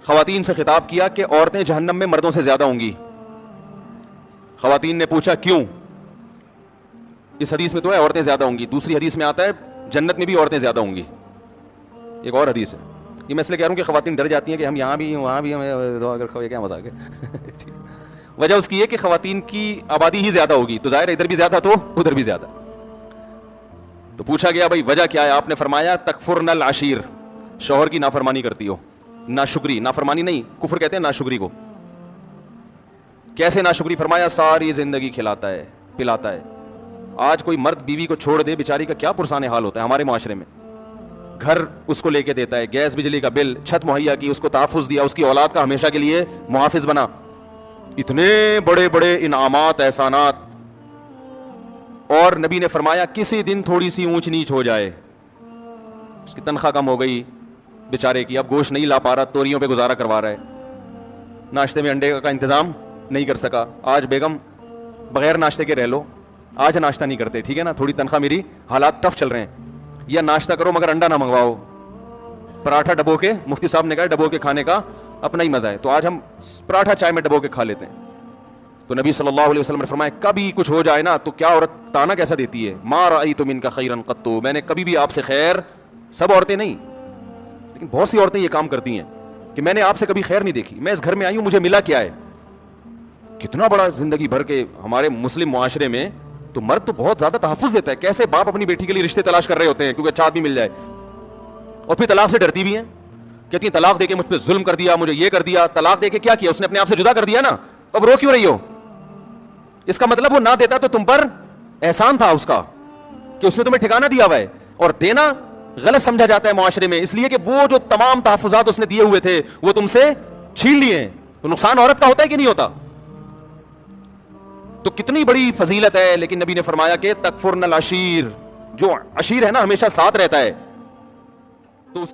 خواتین سے خطاب کیا کہ عورتیں جہنم میں مردوں سے زیادہ ہوں گی. خواتین نے پوچھا کیوں؟ اس حدیث میں تو ہے عورتیں زیادہ ہوں گی, دوسری حدیث میں آتا ہے جنت میں بھی عورتیں زیادہ ہوں گی, ایک اور حدیث ہے. یہ میں اس لیے کہہ رہا ہوں کہ خواتین ڈر جاتی ہیں کہ ہم یہاں بھی وہاں بھی اگر کیا مذاق ہے. وجہ اس کی ہے کہ خواتین کی آبادی ہی زیادہ ہوگی, تو ظاہر ادھر بھی زیادہ تو ادھر بھی زیادہ. تو پوچھا گیا بھائی وجہ کیا ہے؟ آپ نے فرمایا تکفرن العشیر, شوہر کی نافرمانی کرتی ہو. ناشکری, نافرمانی نہیں, کفر کہتے ہیں ناشکری کو. کیسے ناشکری؟ فرمایا ساری زندگی کھلاتا ہے پلاتا ہے. آج کوئی مرد بیوی کو چھوڑ دے, بیچاری کا کیا پرسان حال ہوتا ہے ہمارے معاشرے میں. گھر اس کو لے کے دیتا ہے, گیس بجلی کا بل, چھت مہیا کی, اس کو تحفظ دیا, اس کی اولاد کا ہمیشہ کے لیے محافظ بنا, اتنے بڑے بڑے انعامات احسانات. اور نبی نے فرمایا کسی دن تھوڑی سی اونچ نیچ ہو جائے, اس کی تنخواہ کم ہو گئی بیچارے کی, اب گوشت نہیں لا پا رہا, توریوں پہ گزارا کروا رہا ہے, ناشتے میں انڈے کا انتظام نہیں کر سکا, آج بیگم بغیر ناشتے کے رہ لو, آج ناشتہ نہیں کرتے, ٹھیک ہے نا, تھوڑی تنخواہ میری, حالات ٹف چل رہے ہیں, یا ناشتہ کرو مگر انڈا نہ منگواؤ, پراٹھا ڈبو کے, مفتی صاحب نے کہا ڈبو کے کھانے کا اپنا ہی مزہ ہے, تو آج ہم پراٹھا چائے میں ڈبو کے کھا لیتے ہیں. تو نبی صلی اللہ علیہ وسلم نے فرمایا کبھی کچھ ہو جائے نا تو کیا عورت تانا کیسا دیتی ہے, ما رأیت منک خیرا قط, میں نے کبھی بھی آپ سے خیر, سب عورتیں نہیں لیکن بہت سی عورتیں یہ کام کرتی ہیں کہ میں نے آپ سے کبھی خیر نہیں دیکھی, میں اس گھر میں آئی ہوں مجھے ملا کیا ہے. کتنا بڑا زندگی بھر کے ہمارے مسلم معاشرے میں تو مرد تو بہت زیادہ تحفظ دیتا ہے, کیسے باپ اپنی بیٹی کے لیے رشتے تلاش کر رہے ہوتے ہیں کیونکہ اچھا آدمی مل جائے, اور پھر طلاق سے ڈرتی بھی ہیں, کہتی ہیں طلاق دے کے مجھ پہ ظلم کر دیا, مجھے یہ کر دیا. طلاق دے کے کیا کیا؟ اس نے اپنے آپ سے جدا کر دیا نا, اب رو کیوں رہی ہو؟ اس کا مطلب وہ نہ دیتا تو تم پر احسان تھا اس کا کہ اس نے تمہیں ٹھکانہ دیا ہوا ہے, اور دینا غلط سمجھا جاتا ہے معاشرے میں, اس لیے کہ وہ جو تمام تحفظات اس نے دیے ہوئے تھے وہ تم سے چھین لیے ہیں. تو نقصان عورت کا ہوتا ہے کہ نہیں ہوتا؟ تو کتنی بڑی فضیلت ہے. لیکن نبی نے فرمایا کہ تکفرن العشیر, جو عشیر ہے نا ہمیشہ ساتھ رہتا ہے, تو اس